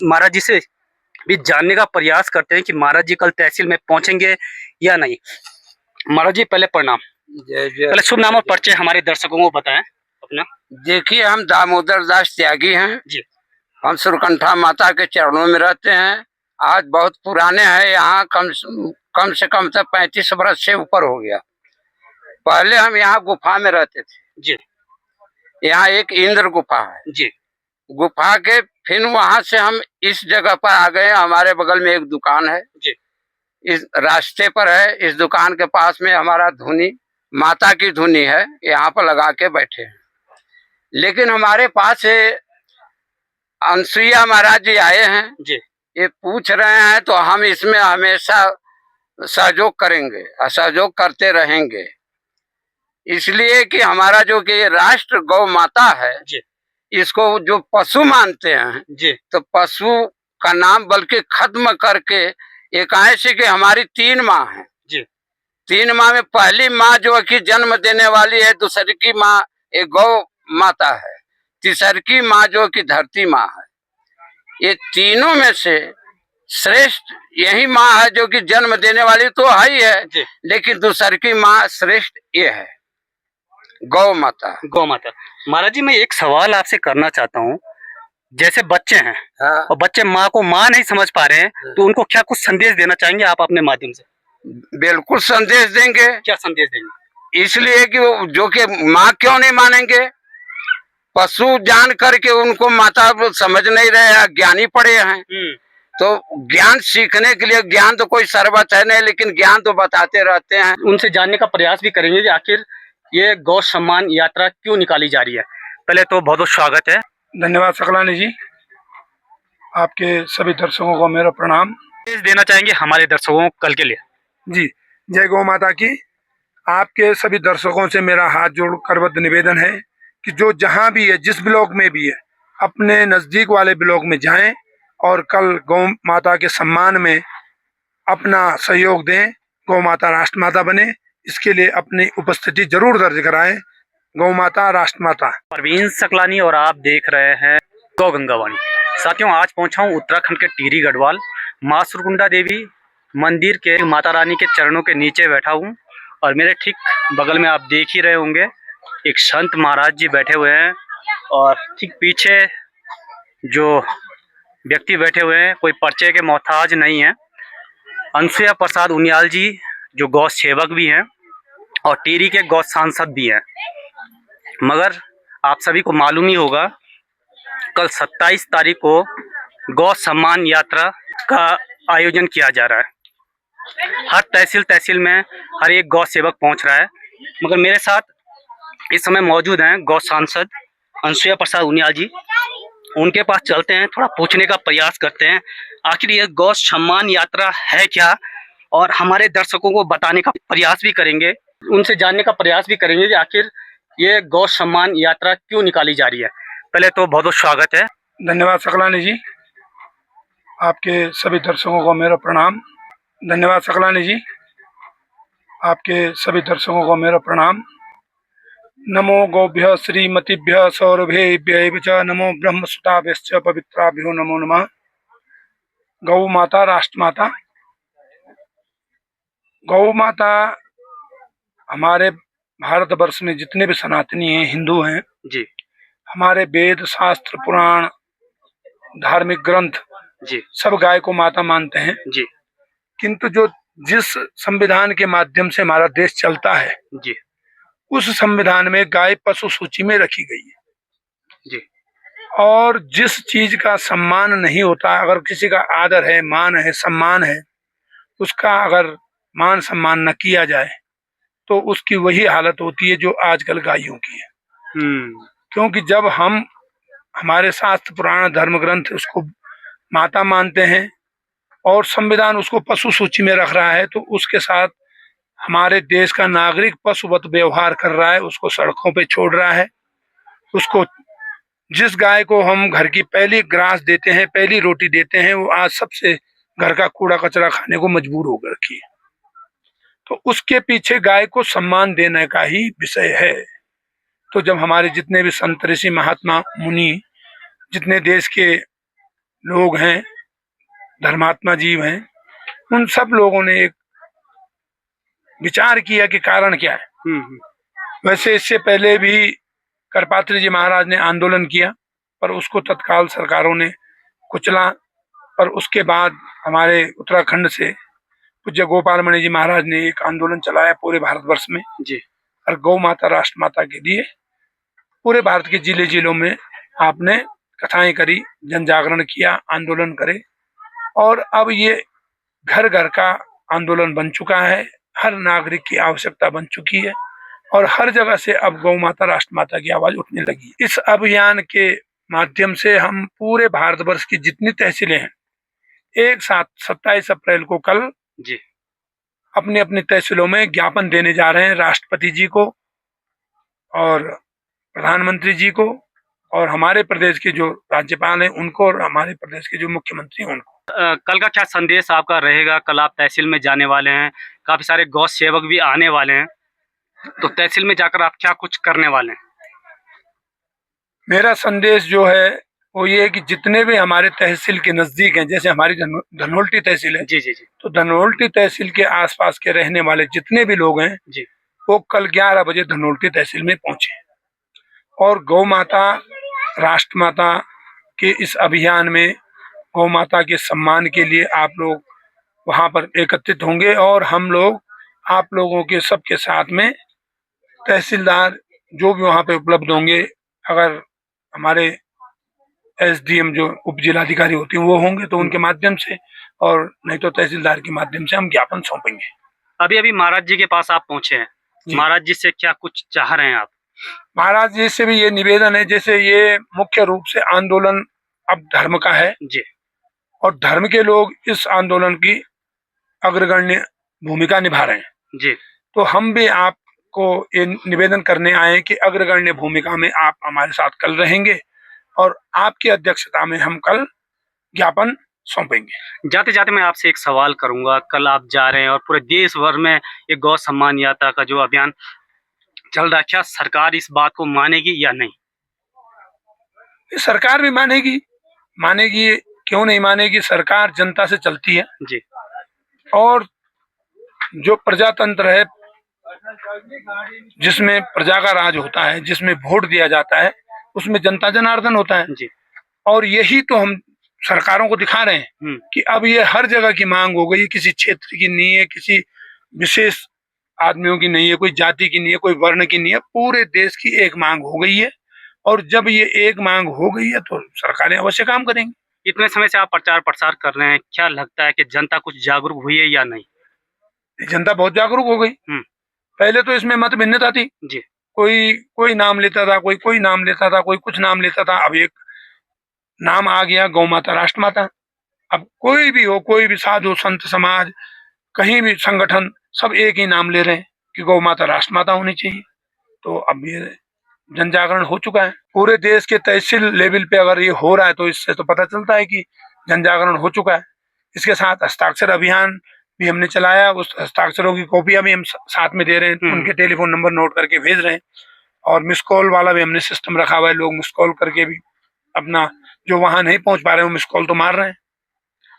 महाराज जी से भी जानने का प्रयास करते हैं कि महाराज जी कल तहसील में पहुंचेंगे या नहीं। महाराज जी पहले प्रणाम। जय जय। पहले शुभ नाम और परिचय हमारे दर्शकों को बताएं अपना। देखिए, हम दामोदर दास त्यागी हैं जी। हम सुरकंठा माता के चरणों में रहते हैं। आज बहुत पुराने हैं, यहाँ कम से कम तो 35 वर्ष से ऊपर हो गया। पहले हम यहाँ गुफा में रहते थे जी। यहाँ एक इंद्र गुफा है जी। गुफा के फिर वहां से हम इस जगह पर आ गए। हमारे बगल में एक दुकान है जी। इस रास्ते पर है। इस दुकान के पास में हमारा धुनी माता की धुनी है, यहाँ पर लगा के बैठे हैं। लेकिन हमारे पास अनसुईया महाराज जी आए हैं जी। ये पूछ रहे हैं, तो हम इसमें हमेशा सहयोग करेंगे और सहयोग करते रहेंगे। इसलिए कि हमारा जो कि राष्ट्र गौ माता है जी। इसको जो पशु मानते हैं जी। तो पशु का नाम बल्कि खत्म करके एक ऐसे कि हमारी 3 माँ है जी। 3 माँ में पहली माँ जो कि जन्म देने वाली है, दूसरी की माँ एक गौ माता है, तीसरी की माँ जो कि धरती माँ है। ये तीनों में से श्रेष्ठ यही माँ है जो कि जन्म देने वाली तो है ही है, लेकिन दूसरी की माँ श्रेष्ठ ये है गौ माता। गौ माता। महाराज जी मैं एक सवाल आपसे करना चाहता हूँ, जैसे बच्चे हैं हाँ। और बच्चे माँ को माँ नहीं समझ पा रहे हैं, तो उनको क्या कुछ संदेश देना चाहेंगे आप अपने माध्यम से? बिल्कुल संदेश देंगे। क्या संदेश देंगे? इसलिए कि जो कि माँ क्यों नहीं मानेंगे, पशु जान करके उनको माता समझ नहीं रहे, ज्ञानी पड़े हैं। तो ज्ञान सीखने के लिए ज्ञान तो कोई सर्वत है नहीं, लेकिन ज्ञान तो बताते रहते हैं। उनसे जानने का प्रयास भी करेंगे कि आखिर ये गौ सम्मान यात्रा क्यों निकाली जा रही है। पहले तो बहुत बहुत स्वागत है। धन्यवाद सकलानी जी, आपके सभी दर्शकों को मेरा प्रणाम। देना चाहेंगे हमारे दर्शकों कल के लिए? जी, जय गौ माता की। आपके सभी दर्शकों से मेरा हाथ जोड़ करबद्ध निवेदन है कि जो जहां भी है, जिस ब्लॉक में भी है, अपने नज़दीक वाले ब्लॉक में जाएं और कल गौ माता के सम्मान में अपना सहयोग दें। गौ माता राष्ट्र माता बने, इसके लिए अपनी उपस्थिति जरूर दर्ज कराएं। गौ माता राष्ट्र माता। परवीन सकलानी और आप देख रहे हैं गौ गंगावाणी। साथियों आज पहुंचा हूं उत्तराखंड के टिहरी गढ़वाल माँ सुरकुंडा देवी मंदिर के माता रानी के चरणों के नीचे बैठा हूं, और मेरे ठीक बगल में आप देख ही रहे होंगे एक संत महाराज जी बैठे हुए हैं, और ठीक पीछे जो व्यक्ति बैठे हुए हैं कोई परिचय के मोहताज नहीं है, अनसुईया प्रसाद उनियाल जी जो गौ सेवक भी हैं और टिहरी के गौ सांसद भी हैं। मगर आप सभी को मालूम ही होगा कल 27 तारीख को गौ सम्मान यात्रा का आयोजन किया जा रहा है। हर तहसील में हर एक गौ सेवक पहुंच रहा है, मगर मेरे साथ इस समय मौजूद हैं गौ सांसद अनसुईया प्रसाद उनियाल जी। उनके पास चलते हैं, थोड़ा पूछने का प्रयास करते हैं आखिर ये गौ सम्मान यात्रा है क्या, और हमारे दर्शकों को बताने का प्रयास भी करेंगे, उनसे जानने का प्रयास भी करेंगे कि आखिर ये गौ सम्मान यात्रा क्यों निकाली जा रही है। पहले तो बहुत बहुत स्वागत है। धन्यवाद सकलानी जी, आपके सभी दर्शकों को मेरा प्रणाम। धन्यवाद सकलानी जी, आपके सभी दर्शकों को मेरा प्रणाम। नमो गोभ्य श्रीमतीभ्य सौरभेभ्य च नमो ब्रह्मसुताभ्यश्च पवित्राभ्यो नमो नमः। गौ माता राष्ट्र माता। गौ माता हमारे भारतवर्ष में जितने भी सनातनी हैं, हिंदू हैं जी, हमारे वेद शास्त्र पुराण धार्मिक ग्रंथ जी, सब गाय को माता मानते हैं जी, किंतु जो जिस संविधान के माध्यम से हमारा देश चलता है जी, उस संविधान में गाय पशु सूची में रखी गई है जी, और जिस चीज का सम्मान नहीं होता, अगर किसी का आदर है, मान है, सम्मान है, उसका अगर मान सम्मान न किया जाए तो उसकी वही हालत होती है जो आजकल गायों की है। क्योंकि जब हम हमारे शास्त्र पुराण धर्म ग्रंथ उसको माता मानते हैं और संविधान उसको पशु सूची में रख रहा है, तो उसके साथ हमारे देश का नागरिक पशुवत व्यवहार कर रहा है, उसको सड़कों पे छोड़ रहा है। उसको जिस गाय को हम घर की पहली ग्रास देते हैं, पहली रोटी देते हैं, वो आज सबसे घर का कूड़ा कचरा खाने को मजबूर होकर रखी है। तो उसके पीछे गाय को सम्मान देने का ही विषय है। तो जब हमारे जितने भी संत ऋषि महात्मा मुनि जितने देश के लोग हैं, धर्मात्मा जीव हैं, उन सब लोगों ने एक विचार किया कि कारण क्या है। वैसे इससे पहले भी करपात्री जी महाराज ने आंदोलन किया, पर उसको तत्काल सरकारों ने कुचला। पर उसके बाद हमारे उत्तराखंड से पूज्य गोपाल मणि जी महाराज ने एक आंदोलन चलाया पूरे भारतवर्ष में जी। और गौ माता राष्ट्र माता के लिए पूरे भारत के जिले जिलों में आपने कथाएं करी, जन जागरण किया, आंदोलन करे, और अब ये घर घर का आंदोलन बन चुका है। हर नागरिक की आवश्यकता बन चुकी है और हर जगह से अब गौ माता राष्ट्र माता की आवाज उठने लगी है। इस अभियान के माध्यम से हम पूरे भारतवर्ष की जितनी तहसीलें हैं, एक साथ 27 अप्रैल को कल जी अपनी अपनी तहसीलों में ज्ञापन देने जा रहे हैं, राष्ट्रपति जी को और प्रधानमंत्री जी को और हमारे प्रदेश के जो राज्यपाल हैं उनको और हमारे प्रदेश के जो मुख्यमंत्री हैं उनको। कल का क्या संदेश आपका रहेगा? कल आप तहसील में जाने वाले हैं, काफी सारे गौ सेवक भी आने वाले हैं, तो तहसील में जाकर आप क्या कुछ करने वाले हैं? मेरा संदेश जो है वो ये है कि जितने भी हमारे तहसील के नजदीक हैं, जैसे हमारी धनोल्टी तहसील है, जी जी जी, तो धनोल्टी तहसील के आसपास के रहने वाले जितने भी लोग हैं जी, वो कल 11 बजे धनोल्टी तहसील में पहुंचे और गौ माता राष्ट्र माता के इस अभियान में गौ माता के सम्मान के लिए आप लोग वहां पर एकत्रित होंगे और हम लोग आप लोगों के सबके साथ में तहसीलदार जो भी वहां पे उपलब्ध होंगे, अगर हमारे एसडीएम जो उप जिलाधिकारी होती हैं वो होंगे तो उनके माध्यम से, और नहीं तो तहसीलदार के माध्यम से हम ज्ञापन सौंपेंगे। अभी अभी महाराज जी के पास आप पहुंचे हैं, महाराज जी से क्या कुछ चाह रहे हैं आप? महाराज जी से भी ये निवेदन है, जैसे ये मुख्य रूप से आंदोलन अब धर्म का है जी, और धर्म के लोग इस आंदोलन की अग्रगण्य भूमिका निभा रहे हैं जी, तो हम भी आपको ये निवेदन करने आए हैं कि अग्रगण्य भूमिका में आप हमारे साथ कल रहेंगे और आपकी अध्यक्षता में हम कल ज्ञापन सौंपेंगे। जाते जाते मैं आपसे एक सवाल करूंगा, कल आप जा रहे हैं और पूरे देश भर में ये गौ सम्मान यात्रा का जो अभियान चल रहा है, क्या सरकार इस बात को मानेगी या नहीं? सरकार भी मानेगी, क्यों नहीं मानेगी? सरकार जनता से चलती है जी, और जो प्रजातंत्र है जिसमें प्रजा का राज होता है, जिसमें वोट दिया जाता है, उसमें जनता जनार्दन होता है जी, और यही तो हम सरकारों को दिखा रहे हैं कि अब ये हर जगह की मांग हो गई, किसी क्षेत्र की नहीं है, किसी विशेष आदमियों की नहीं है, कोई जाति की नहीं है, कोई वर्ण की नहीं है, पूरे देश की एक मांग हो गई है और जब ये एक मांग हो गई है तो सरकारें अवश्य काम करेंगी। इतने समय से आप प्रचार प्रसार कर रहे हैं, क्या लगता है कि जनता कुछ जागरूक हुई है या नहीं? जनता बहुत जागरूक हो गई। पहले तो इसमें मत भिन्नता थी जी, कोई नाम लेता था, कोई नाम लेता था, कोई कुछ नाम लेता था। अब एक नाम आ गया, गौ माता राष्ट्र माता। अब कोई भी हो, कोई भी साधु संत समाज, कहीं भी संगठन, सब एक ही नाम ले रहे हैं कि गौ माता राष्ट्र माता होनी चाहिए। तो अब ये जन जागरण हो चुका है पूरे देश के तहसील लेवल पे। अगर ये हो रहा है तो इससे तो पता चलता है कि जन जागरण हो चुका है। इसके साथ हस्ताक्षर अभियान भी हमने चलाया, उस हस्ताक्षरों की कॉपियां भी हम साथ में दे रहे हैं, उनके टेलीफोन नंबर नोट करके भेज रहे हैं और मिस कॉल वाला भी हमने सिस्टम रखा हुआ है। लोग मिस कॉल करके भी अपना जो वहां नहीं पहुंच पा रहे हैं मिस कॉल तो मार रहे हैं।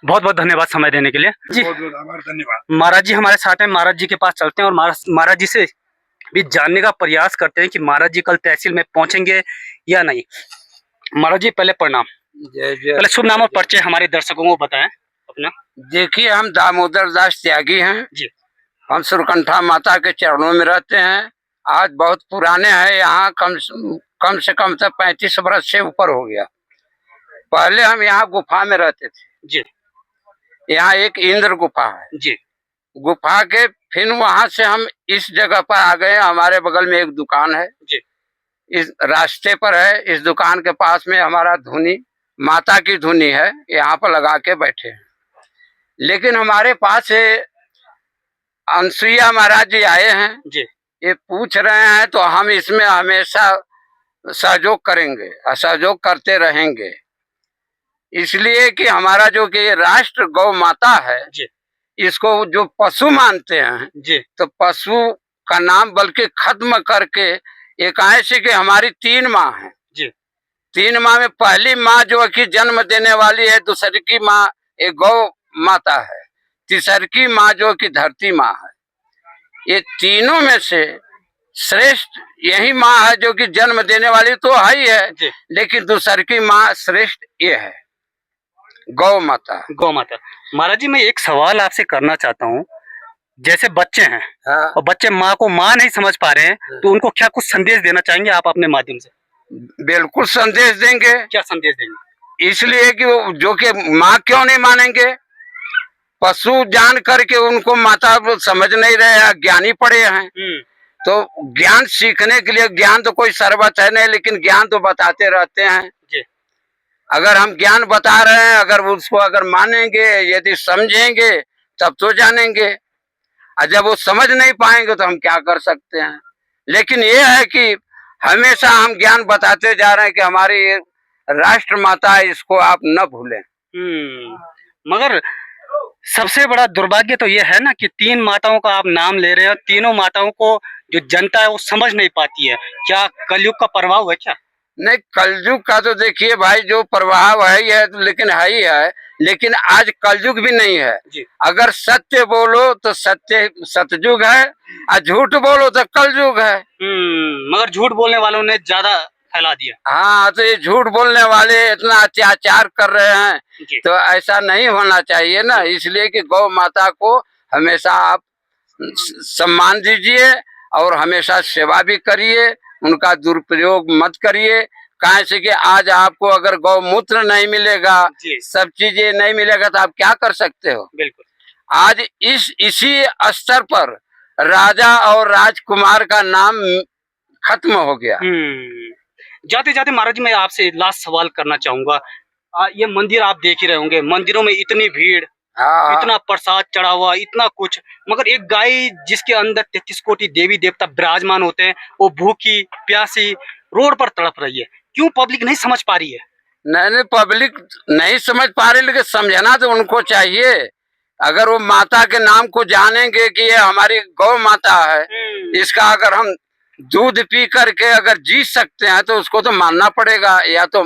बहुत बहुत धन्यवाद समय देने के लिए जी। बहुत बहुत आभार, धन्यवाद। महाराज जी हमारे साथ हैं, महाराज जी के पास चलते हैं और महाराज जी से भी जानने का प्रयास करते हैं कि महाराज जी कल तहसील में पहुंचेंगे या नहीं। महाराज जी पहले प्रणाम। पहले शुभ नाम और परिचय हमारे दर्शकों को बताएं अपना। देखिए, हम दामोदर दास त्यागी हैं जी, हम सुरकंठा माता के चरणों में रहते हैं। आज बहुत पुराने हैं, यहाँ कम से कम तक 35 वर्ष से ऊपर हो गया। पहले हम यहाँ गुफा में रहते थे जी, यहाँ एक इंद्र गुफा है जी, गुफा के फिर वहां से हम इस जगह पर आ गए। हमारे बगल में एक दुकान है जी, इस रास्ते पर है। इस दुकान के पास में हमारा धुनी, माता की धुनी है, यहाँ पर लगा के बैठे हैं। लेकिन हमारे पास अनसुईया महाराज जी आए हैं जी, ये पूछ रहे हैं, तो हम इसमें हमेशा सहयोग करेंगे, सहयोग करते रहेंगे। इसलिए कि हमारा जो कि राष्ट्र गौ माता है जी, इसको जो पशु मानते हैं जी, तो पशु का नाम बल्कि खत्म करके एक ऐसे कि हमारी 3 माँ हैं जी, तीन माँ में पहली माँ जो कि जन्म देने वाली है, दूसरी की माँ एक गौ माता है, तीसरी की माँ जो कि धरती माँ है। ये तीनों में से श्रेष्ठ यही माँ है जो कि जन्म देने वाली तो है ही है, लेकिन दूसरी की माँ श्रेष्ठ ये है गौ माता। गौ माता। महाराज जी, मैं एक सवाल आपसे करना चाहता हूँ। जैसे बच्चे हैं हाँ। और बच्चे माँ को माँ नहीं समझ पा रहे हैं, तो उनको क्या कुछ संदेश देना चाहेंगे आप अपने माध्यम से? बिल्कुल संदेश देंगे। क्या संदेश देंगे? इसलिए कि वो जो कि माँ क्यों नहीं मानेंगे, पशु जान करके उनको माता समझ नहीं रहे, अज्ञानी पड़े हैं। तो ज्ञान सीखने के लिए, ज्ञान तो कोई शरबत है नहीं, लेकिन ज्ञान तो बताते रहते हैं जी। अगर हम ज्ञान बता रहे हैं, अगर उसको अगर मानेंगे, यदि समझेंगे तब तो जानेंगे, और जब वो समझ नहीं पाएंगे तो हम क्या कर सकते हैं। लेकिन ये है कि हमेशा हम ज्ञान बताते जा रहे हैं कि हमारी राष्ट्र माता है, इसको आप न भूलें। मगर सबसे बड़ा दुर्भाग्य तो ये है ना कि तीन माताओं का आप नाम ले रहे हैं, तीनों माताओं को जो जनता है वो समझ नहीं पाती है। क्या कलयुग का प्रभाव है क्या? नहीं, कलयुग का तो देखिए भाई, जो प्रभाव है ही है, लेकिन है ही है, लेकिन आज कलयुग भी नहीं है जी। अगर सत्य बोलो तो सत्य सतयुग है, और झूठ बोलो तो कलयुग है। मगर झूठ बोलने वालों ने ज्यादा फैला दिया। हाँ, तो ये झूठ बोलने वाले इतना अत्याचार कर रहे हैं, तो ऐसा नहीं होना चाहिए ना। इसलिए कि गौ माता को हमेशा आप सम्मान दीजिए और हमेशा सेवा भी करिए, उनका दुरुपयोग मत करिए। कहाँ से कि आज आपको अगर गौमूत्र नहीं मिलेगा, सब चीजें नहीं मिलेगा, तो आप क्या कर सकते हो। बिल्कुल। आज इसी स्तर पर राजा और राजकुमार का नाम खत्म हो गया। जाते जाते महाराज जी, मैं आपसे लास्ट सवाल करना चाहूंगा। ये मंदिर आप देख ही रहे होंगे, मंदिरों में इतनी भीड़, इतना प्रसाद चढ़ा हुआ, इतना कुछ, मगर एक गाय जिसके अंदर 33 कोटि देवी देवता विराजमान होते हैं, वो भूखी प्यासी रोड पर तड़प रही है। क्यों पब्लिक नहीं समझ पा रही है? नहीं, पब्लिक नहीं समझ पा रही, लेकिन समझना तो उनको चाहिए। अगर वो माता के नाम को जानेंगे कि ये हमारी गौ माता है, इसका अगर हम दूध पी करके अगर जी सकते हैं तो उसको तो मानना पड़ेगा, या तो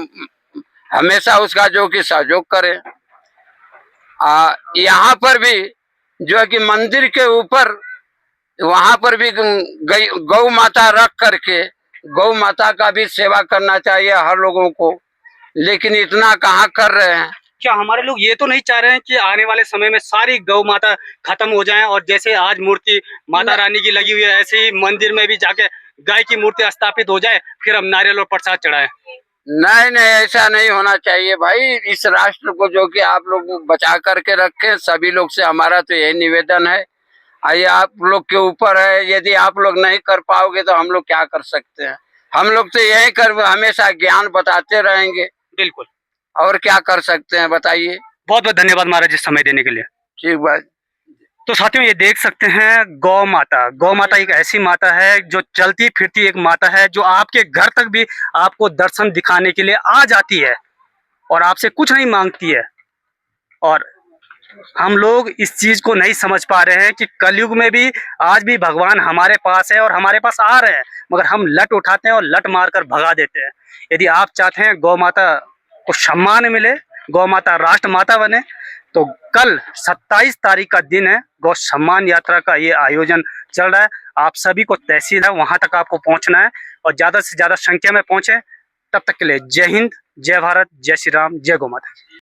हमेशा उसका जो कि सहयोग करें। यहाँ पर भी जो है कि मंदिर के ऊपर वहां पर भी गौ माता रख करके गौ माता का भी सेवा करना चाहिए हर लोगों को, लेकिन इतना कहाँ कर रहे हैं। क्या हमारे लोग ये तो नहीं चाह रहे हैं कि आने वाले समय में सारी गौ माता खत्म हो जाएं, और जैसे आज मूर्ति माता रानी की लगी हुई है, ऐसे ही मंदिर में भी जाके गाय की मूर्ति स्थापित हो जाए, फिर हम नारियल और प्रसाद चढ़ाएं? नहीं, ऐसा नहीं होना चाहिए भाई। इस राष्ट्र को जो कि आप लोग बचा करके रखें, सभी लोग से हमारा तो यही निवेदन है। ये आप लोग के ऊपर है, यदि आप लोग नहीं कर पाओगे तो हम लोग क्या कर सकते हैं। हम लोग तो यही कर हमेशा ज्ञान बताते रहेंगे। बिल्कुल। और क्या कर सकते हैं बताइए। बहुत बहुत धन्यवाद महाराज जी समय देने के लिए। ठीक बात। तो साथियों, ये देख सकते हैं गौ माता एक ऐसी माता है जो चलती फिरती एक माता है, जो आपके घर तक भी आपको दर्शन दिखाने के लिए आ जाती है और आपसे कुछ नहीं मांगती है। और हम लोग इस चीज को नहीं समझ पा रहे हैं कि कलयुग में भी आज भी भगवान हमारे पास है और हमारे पास आ रहे हैं, मगर हम लट उठाते हैं और लट मारकर भगा देते हैं। यदि आप चाहते हैं गौ माता को सम्मान मिले, गौ माता राष्ट्र माता बने, तो कल 27 तारीख का दिन है, गौ सम्मान यात्रा का ये आयोजन चल रहा है। आप सभी को तहसील है वहां तक आपको पहुंचना है, और ज्यादा से ज्यादा संख्या में पहुंचे। तब तक के लिए जय हिंद, जय भारत, जय श्री राम, जय गौ माता।